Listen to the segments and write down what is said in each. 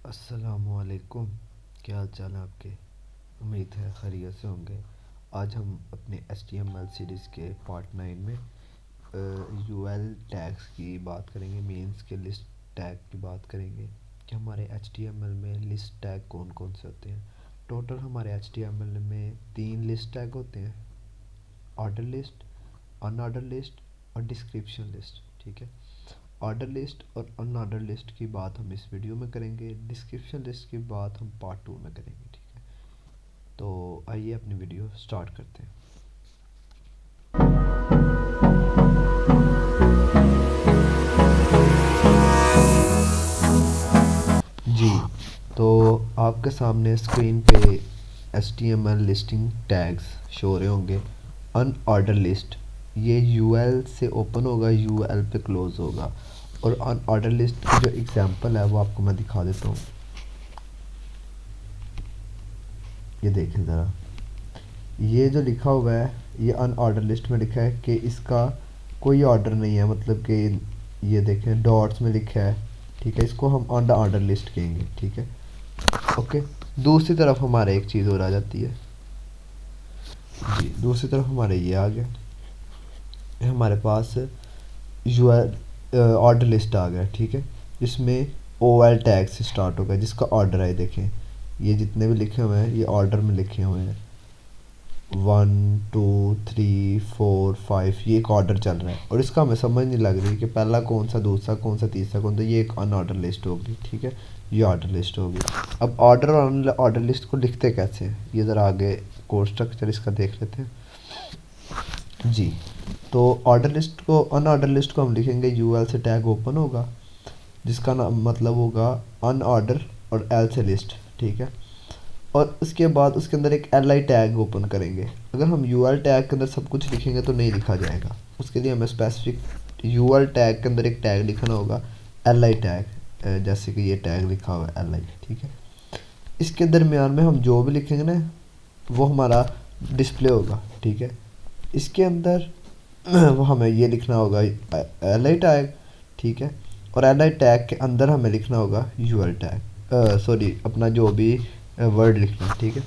अस्सलामुअलैकुम। क्या हाल चाल है आपके? उम्मीद है खैरियत से होंगे। आज हम अपने HTML सीरीज़ के पार्ट 9 में UL टैग्स की बात करेंगे। मेंस के लिस्ट टैग की बात करेंगे कि हमारे HTML में लिस्ट टैग कौन कौन से होते हैं। टोटल हमारे HTML में 3 लिस्ट टैग होते हैं: ऑर्डर लिस्ट, अनऑर्डर लिस्ट और डिस्क्रिप्शन लिस्ट। ठीक है, ऑर्डर लिस्ट और अनऑर्डर लिस्ट की बात हम इस वीडियो में करेंगे। डिस्क्रिप्शन लिस्ट की बात हम पार्ट 2 में करेंगे। ठीक है, तो आइए अपनी वीडियो स्टार्ट करते हैं। जी, तो आपके सामने स्क्रीन पे HTML लिस्टिंग टैग्स शो हो रहे होंगे। अनऑर्डर लिस्ट ये UL से ओपन होगा, UL पे क्लोज होगा। और अनऑर्डर लिस्ट की जो एग्जांपल है वो आपको मैं दिखा देता हूँ। ये देखें ज़रा, ये जो लिखा हुआ है ये अनऑर्डर लिस्ट में लिखा है कि इसका कोई ऑर्डर नहीं है, मतलब कि ये देखें डॉट्स में लिखा है। ठीक है, इसको हम अनऑर्डर लिस्ट कहेंगे। ठीक है, ओके। दूसरी तरफ हमारे एक चीज़ और आ जाती है। जी, दूसरी तरफ हमारे ये आ गया, हमारे पास ऑर्डर लिस्ट आ गया। ठीक है, जिसमें OL टैग से स्टार्ट होगा, जिसका ऑर्डर है। देखें ये जितने भी लिखे हुए हैं ये ऑर्डर में लिखे हुए हैं। 1 2 3 4 5 ये एक ऑर्डर चल रहा है और इसका हमें समझ नहीं लग रही कि पहला कौन सा, दूसरा कौन सा, तीसरा कौन सा। ये एक अनऑर्डर लिस्ट होगी। ठीक है, ये ऑर्डर लिस्ट होगी। अब ऑर्डर और अनऑर्डर लिस्ट को लिखते कैसे हैं ये ज़रा आगे कोड स्ट्रक्चर इसका देख लेते हैं। जी, तो ऑर्डर लिस्ट को, अनऑर्डर लिस्ट को हम लिखेंगे UL से टैग ओपन होगा, जिसका नाम मतलब होगा अनऑर्डर और L से लिस्ट। ठीक है, और उसके बाद उसके अंदर एक LI टैग ओपन करेंगे। अगर हम UL टैग के अंदर सब कुछ लिखेंगे तो नहीं लिखा जाएगा, उसके लिए हमें स्पेसिफिक UL टैग के अंदर एक टैग लिखना होगा, LI टैग। जैसे कि ये टैग लिखा हुआ है LI। ठीक है, इसके दरमियान में हम जो भी लिखेंगे ना वो हमारा डिस्प्ले होगा। ठीक है, इसके अंदर वो हमें ये लिखना होगा LI टैग। ठीक है, और LI टैग के अंदर हमें लिखना होगा UL टैग, सॉरी अपना जो भी वर्ड लिखना है। ठीक है,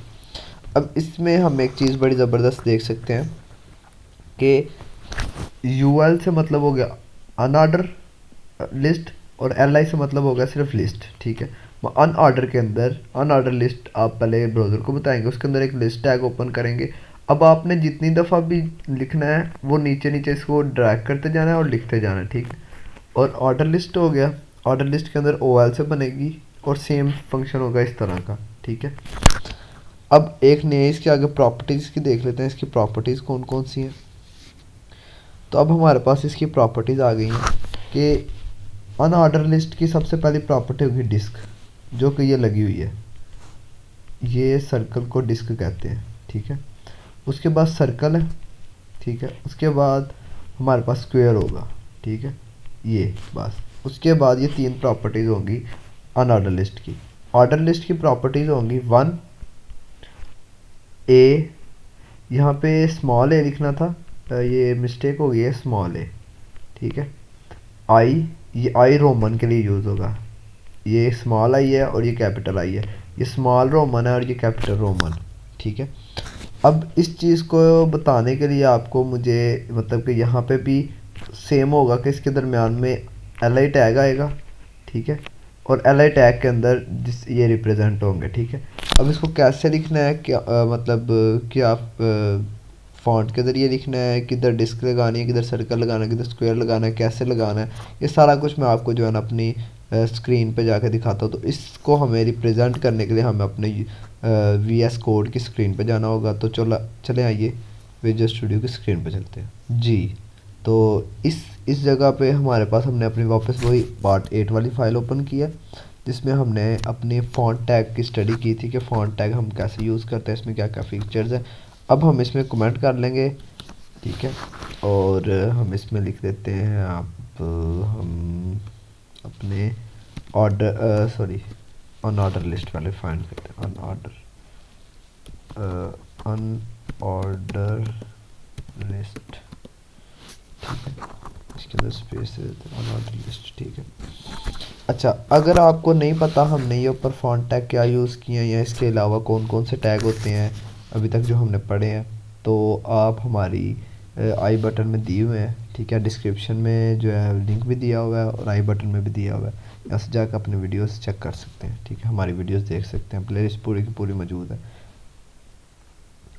अब इसमें हम एक चीज़ बड़ी ज़बरदस्त देख सकते हैं कि UL से मतलब हो गया अनऑर्डर लिस्ट और LI से मतलब हो गया सिर्फ लिस्ट। ठीक है, अनऑर्डर के अंदर, अनऑर्डर लिस्ट आप पहले ब्राउज़र को बताएंगे, उसके अंदर एक लिस्ट टैग ओपन करेंगे। अब आपने जितनी दफ़ा भी लिखना है वो नीचे नीचे इसको ड्रैग करते जाना है और लिखते जाना है। ठीक, और ऑर्डर लिस्ट हो गया, ऑर्डर लिस्ट के अंदर OL से बनेगी और सेम फंक्शन होगा इस तरह का। ठीक है, अब एक नए इसके आगे प्रॉपर्टीज़ की देख लेते हैं, इसकी प्रॉपर्टीज़ कौन कौन सी हैं। तो अब हमारे पास इसकी प्रॉपर्टीज़ आ गई हैं कि अनऑर्डर लिस्ट की सबसे पहली प्रॉपर्टी होगी डिस्क, जो कि ये लगी हुई है। ये सर्कल को डिस्क कहते हैं। ठीक है, उसके बाद सर्कल है। ठीक है, उसके बाद हमारे पास स्क्वायर होगा। ठीक है, ये बस उसके बाद ये 3 प्रॉपर्टीज़ होंगी अनऑर्डर लिस्ट की। ऑर्डर लिस्ट की प्रॉपर्टीज़ होंगी 1 ए, यहाँ पे स्मॉल ए लिखना था, ये मिस्टेक हो गई है, स्मॉल ए। ठीक है, आई, ये आई रोमन के लिए यूज़ होगा। ये स्मॉल आई है और ये कैपिटल आई है, ये स्मॉल रोमन है और ये कैपिटल रोमन। ठीक है, अब इस चीज़ को बताने के लिए आपको मुझे मतलब कि यहाँ पे भी सेम होगा कि इसके दरमियान में LI टैग आएगा। ठीक है, और LI टैग के अंदर जिस ये रिप्रेजेंट होंगे। ठीक है, अब इसको कैसे लिखना है, क्या मतलब कि आप फ़ॉन्ट के ज़रिए लिखना है, किधर डिस्क लगानी है, किधर सर्कल लगाना है, किधर स्क्वायर लगाना है, कैसे लगाना है, ये सारा कुछ मैं आपको जो है ना अपनी स्क्रीन पे जाके दिखाता हूँ। तो इसको हमें रिप्रेजेंट करने के लिए हमें अपने VS कोड की स्क्रीन पे जाना होगा। तो चले आइए विजुअल स्टूडियो की स्क्रीन पे चलते हैं। जी, तो इस जगह पे हमारे पास हमने अपनी वापस वही पार्ट 8 वाली फ़ाइल ओपन की है, जिसमें हमने अपने फ़ॉन्ट टैग की स्टडी की थी कि फ़ॉन्ट टैग हम कैसे यूज़ करते हैं, इसमें क्या क्या फ़ीचर्स हैं। अब हम इसमें कमेंट कर लेंगे। ठीक है, और हम इसमें लिख देते हैं, आप हम अपने ऑर्डर सॉरी अनऑर्डर लिस्ट वाले फाइंड करते हैं। Unordered list. ठीक है, इसके अंदर स्पेस दे देते हैं अनऑर्डर लिस्ट, ठीक है। अच्छा, अगर आपको नहीं पता हमने ये ऊपर फॉन्ट टैग क्या यूज़ किए हैं या इसके अलावा कौन कौन से टैग होते हैं अभी तक जो हमने पढ़े हैं, तो आप हमारी आई बटन में दिए हुए हैं, ठीक है। डिस्क्रिप्शन में जो है लिंक भी दिया हुआ है और आई बटन में भी दिया हुआ है, यहाँ से जाकर अपने वीडियोस चेक कर सकते हैं, ठीक है। हमारी वीडियोस देख सकते हैं, प्लेलिस्ट पूरी की पूरी मौजूद है।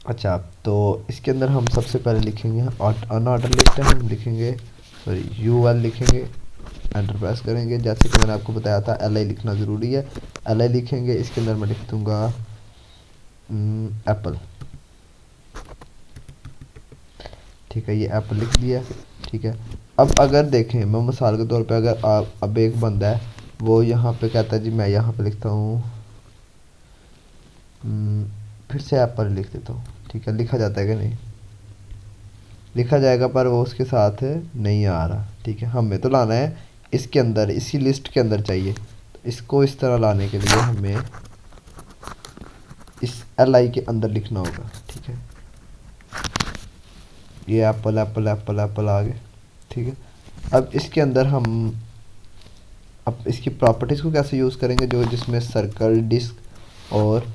अच्छा, तो इसके अंदर हम सबसे पहले लिखेंगे अनऑर्डर लिस्ट है, हम लिखेंगे सॉरी यूएल लिखेंगे, एंटर प्रेस करेंगे। जैसे कि मैंने आपको बताया था एल आई लिखना ज़रूरी है, एल आई लिखेंगे। इसके अंदर मैं लिख दूँगा एप्पल, ठीक है। ये एप्पल लिख दिया, ठीक है। अब अगर देखें, मैं मिसाल के तौर पे अगर आप अब एक बंदा है वो यहाँ पे कहता है जी मैं यहाँ पे लिखता हूँ फिर से एप्पल लिख देता हूँ, ठीक है। लिखा जाता है कि नहीं? लिखा जाएगा पर वो उसके साथ नहीं आ रहा, ठीक है। हमें तो लाना है इसके अंदर, इसी लिस्ट के अंदर चाहिए। तो इसको इस तरह लाने के लिए हमें इस एल आई के अंदर लिखना होगा, ठीक है। ये एप्पल एप्पल एप्पल एप्पल आ गए, ठीक है। अब इसके अंदर हम अब इसकी प्रॉपर्टीज़ को कैसे यूज़ करेंगे, जो जिसमें सर्कल, डिस्क और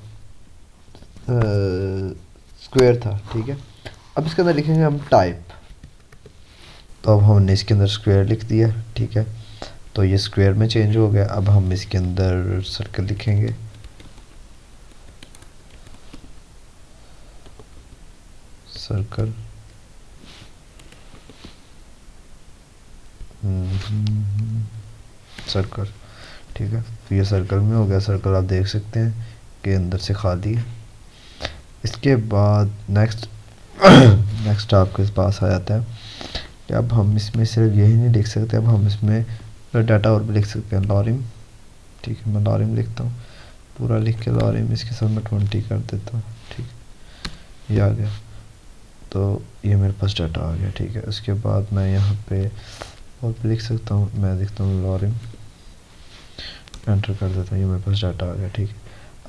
स्क्वायर था, ठीक है। अब इसके अंदर लिखेंगे हम टाइप, तो अब हमने इसके अंदर स्क्वायर लिख दिया, ठीक है। तो ये स्क्वायर में चेंज हो गया। अब हम इसके अंदर सर्कल लिखेंगे, सर्कल सर्कल, ठीक है। तो ये सर्कल में हो गया, सर्कल आप देख सकते हैं कि अंदर से खाली है। इसके बाद नेक्स्ट नेक्स्ट आपके पास आ जाता है कि अब हम इसमें सिर्फ यही नहीं लिख सकते, अब हम इसमें डाटा और भी लिख सकते हैं। लॉरिम, ठीक है। मैं लॉरिम लिखता हूँ, पूरा लिख के लॉरिम इसके साथ मैं 20 कर देता हूँ, ठीक है। ये आ गया, तो ये मेरे पास डाटा आ गया, ठीक है। उसके बाद मैं यहाँ पे और भी लिख सकता हूँ, मैं लिखता हूँ लॉरिम, एंटर कर देता हूँ, ये मेरे पास डाटा आ गया, ठीक है।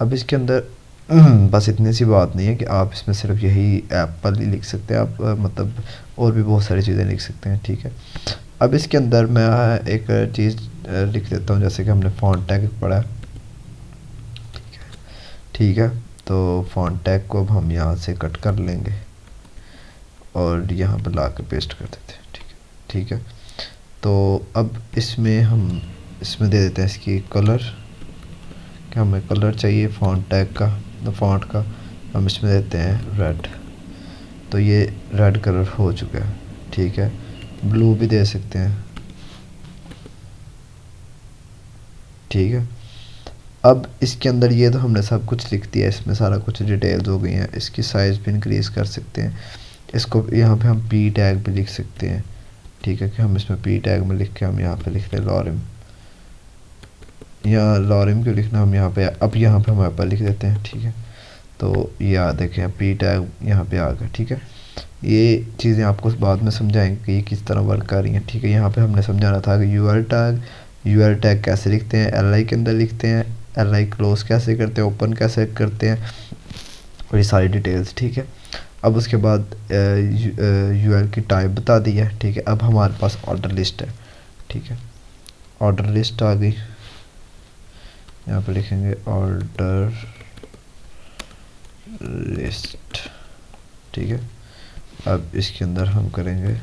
अब इसके अंदर बस इतनी सी बात नहीं है कि आप इसमें सिर्फ यही एप्पल ही लिख सकते हैं, आप मतलब और भी बहुत सारी चीज़ें लिख सकते हैं, ठीक है। अब इसके अंदर मैं एक चीज़ लिख देता हूँ, जैसे कि हमने फॉन्ट टैग पढ़ा है, ठीक है। तो फॉन्ट टैग को अब हम यहाँ से कट कर लेंगे और यहाँ पर ला के पेस्ट कर देते हैं, ठीक है, ठीक है। तो अब इसमें हम इसमें दे देते हैं इसकी कलर, कि हमें कलर चाहिए फॉन्ट टैग का, तो फॉन्ट का हम इसमें देते हैं रेड, तो ये रेड कलर हो चुका है, ठीक है। ब्लू भी दे सकते हैं, ठीक है। अब इसके अंदर ये तो हमने सब कुछ लिख दिया, इसमें सारा कुछ डिटेल्स हो गई हैं। इसकी साइज़ भी इंक्रीज़ कर सकते हैं, इसको यहाँ पे हम पी टैग भी लिख सकते हैं, ठीक है। कि हम इसमें पी टैग में लिख के हम यहाँ पे लिख लें लॉरिम, या लॉरिम क्यों लिखना, हम यहाँ पे अब यहाँ पे हम एप्पल लिख देते हैं, ठीक है। तो ये देखें पी टैग यहाँ पे आ गया, ठीक है। ये चीज़ें आपको बाद में समझाएंगे कि ये किस तरह वर्क कर रही हैं, ठीक है। यहाँ पे हमने समझाना था कि यूआर टैग कैसे लिखते हैं, एल आई के अंदर लिखते हैं, एल आई क्लोज कैसे करते हैं, ओपन कैसे करते हैं, और ये सारी डिटेल्स, ठीक है। अब उसके बाद यूआर की टाइप बता दी है, ठीक है। अब हमारे पास ऑर्डर लिस्ट है, ठीक है। ऑर्डर लिस्ट आ गई, यहाँ पे लिखेंगे ऑर्डर लिस्ट, ठीक है। अब इसके अंदर हम करेंगे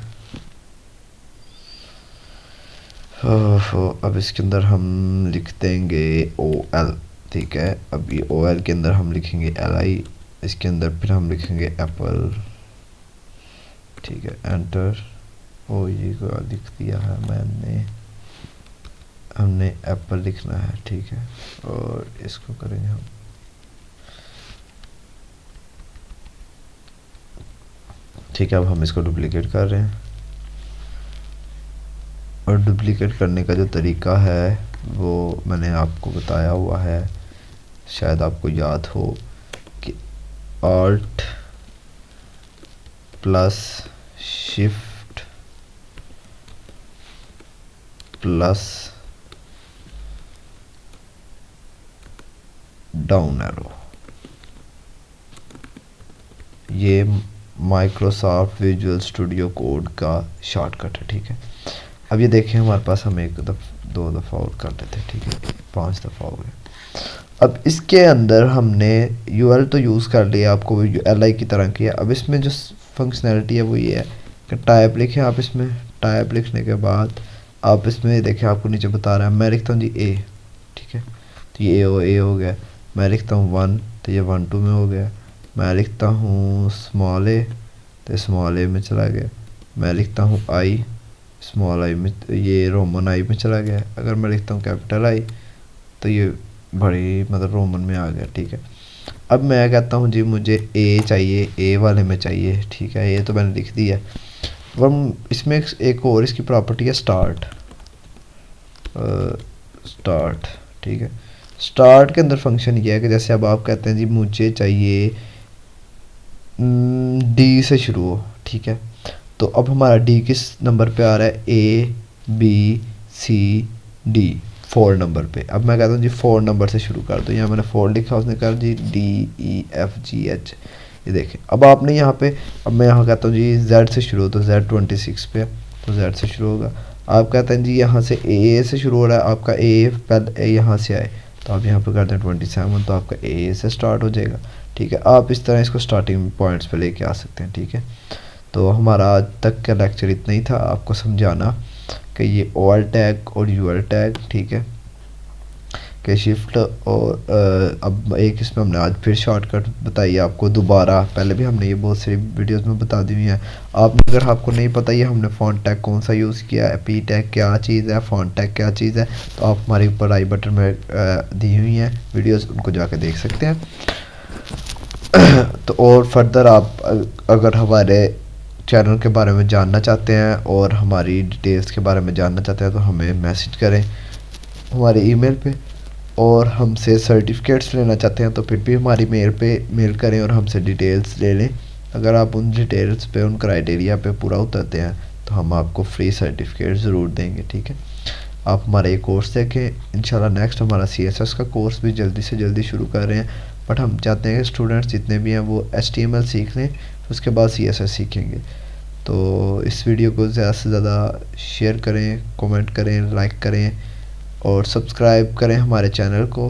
अब इसके अंदर हम लिख देंगे ओ एल, ठीक है। अब ये ओ एल के अंदर हम लिखेंगे एल आई, इसके अंदर फिर हम लिखेंगे एप्पल, ठीक है। एंटर, ओ ये को लिख दिया है मैंने, हमने एप्पल लिखना है, ठीक है। और इसको करेंगे हम, ठीक है। अब हम इसको डुप्लीकेट कर रहे हैं, और डुप्लीकेट करने का जो तरीका है वो मैंने आपको बताया हुआ है, शायद आपको याद हो कि alt plus shift plus down arrow, ये माइक्रोसॉफ्ट विजुअल स्टूडियो कोड का शॉर्टकट है, ठीक है। अब ये देखें हमारे पास हम एक दफ़ा 2 दफ़ा और कर लेते हैं, ठीक है, 5 दफ़ा हो गए। अब इसके अंदर हमने URL तो यूज़ कर लिया, आपको LI की तरह किया। अब इसमें जो फंक्शनैलिटी है वो ये है कि टाइप लिखें आप, इसमें टाइप लिखने के बाद आप इसमें देखें आपको नीचे बता रहा है, मैं लिखता हूँ जी A, ठीक है, तो ये A हो गया। मैं लिखता हूँ 1 तो ये 1 2 में हो गया। मैं लिखता हूँ स्मॉल a तो स्मॉल a में चला गया। मैं लिखता हूँ I स्मॉल I में, ये रोमन I में चला गया। अगर मैं लिखता हूँ कैपिटल I तो ये बड़ी मतलब रोमन में आ गया, ठीक है। अब मैं कहता हूँ जी मुझे A चाहिए, A वाले में चाहिए, ठीक है, ये तो मैंने लिख दिया। वह इसमें एक और इसकी प्रॉपर्टी है स्टार्ट, स्टार्ट, ठीक है। स्टार्ट के अंदर फंक्शन ये है कि जैसे अब आप कहते हैं जी मुझे चाहिए D से शुरू हो, ठीक है, तो अब हमारा D किस नंबर पे आ रहा है, A B C D 4 number पे। अब मैं कहता हूँ जी 4 नंबर से शुरू कर दो, यहाँ मैंने 4 लिखा, उसने कर जी D E F G H, ये देखें। अब आपने यहाँ पे, अब मैं यहाँ कहता हूँ जी Z से शुरू हो, तो Z 26 पे तो Z से शुरू होगा। आप कहते हैं जी यहाँ से A से शुरू हो रहा है, आपका A पहले यहाँ से आए तो आप यहाँ पे कर दें 27 तो आपका A से स्टार्ट हो जाएगा, ठीक है। आप इस तरह इसको स्टार्टिंग पॉइंट्स पे लेके आ सकते हैं, ठीक है। तो हमारा आज तक का लेक्चर इतना ही था, आपको समझाना कि ये OL टैग और UL टैग, ठीक है, कि शिफ्ट और अब एक इसमें हमने आज फिर शॉर्टकट बताई आपको दोबारा। पहले भी हमने ये बहुत सारी वीडियोस में बता दी हुई है। अगर आपको नहीं पता ये हमने फॉन्ट टैग कौन सा यूज़ किया है, P टैग क्या चीज़ है, फॉन्ट टैग क्या चीज़ है, तो आप हमारे ऊपर आई बटन में दी हुई हैं वीडियोज़, उनको जाके देख सकते हैं। तो और फर्दर आप अगर हमारे चैनल के बारे में जानना चाहते हैं और हमारी डिटेल्स के बारे में जानना चाहते हैं तो हमें मैसेज करें हमारे ईमेल पे, और हमसे सर्टिफिकेट्स लेना चाहते हैं तो फिर भी हमारी मेल पे मेल करें और हमसे डिटेल्स ले लें। अगर आप उन डिटेल्स पे, उन क्राइटेरिया पे पूरा उतरते हैं तो हम आपको फ्री सर्टिफिकेट ज़रूर देंगे, ठीक है। आप हमारा ये कोर्स देखें, इंशाल्लाह नेक्स्ट हमारा CSS का कोर्स भी जल्दी से जल्दी शुरू कर रहे हैं, बट हम चाहते हैं कि स्टूडेंट्स जितने भी हैं वो HTML सीख लें, उसके बाद CSS सीखेंगे। तो इस वीडियो को ज़्यादा से ज़्यादा शेयर करें, कमेंट करें, लाइक करें और सब्सक्राइब करें हमारे चैनल को,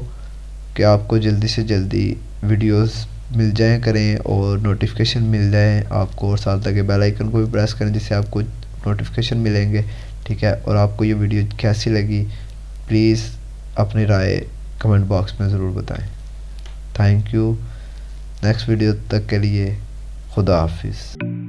कि आपको जल्दी से जल्दी वीडियोस मिल जाएं करें और नोटिफिकेशन मिल जाए आपको, और साथ लगे बेल आइकन को भी प्रेस करें जिससे आपको नोटिफिकेशन मिलेंगे, ठीक है। और आपको ये वीडियो कैसी लगी प्लीज़ अपनी राय कमेंट बॉक्स में ज़रूर बताएं। Thank you. नेक्स्ट वीडियो तक के लिए खुदा हाफिज़।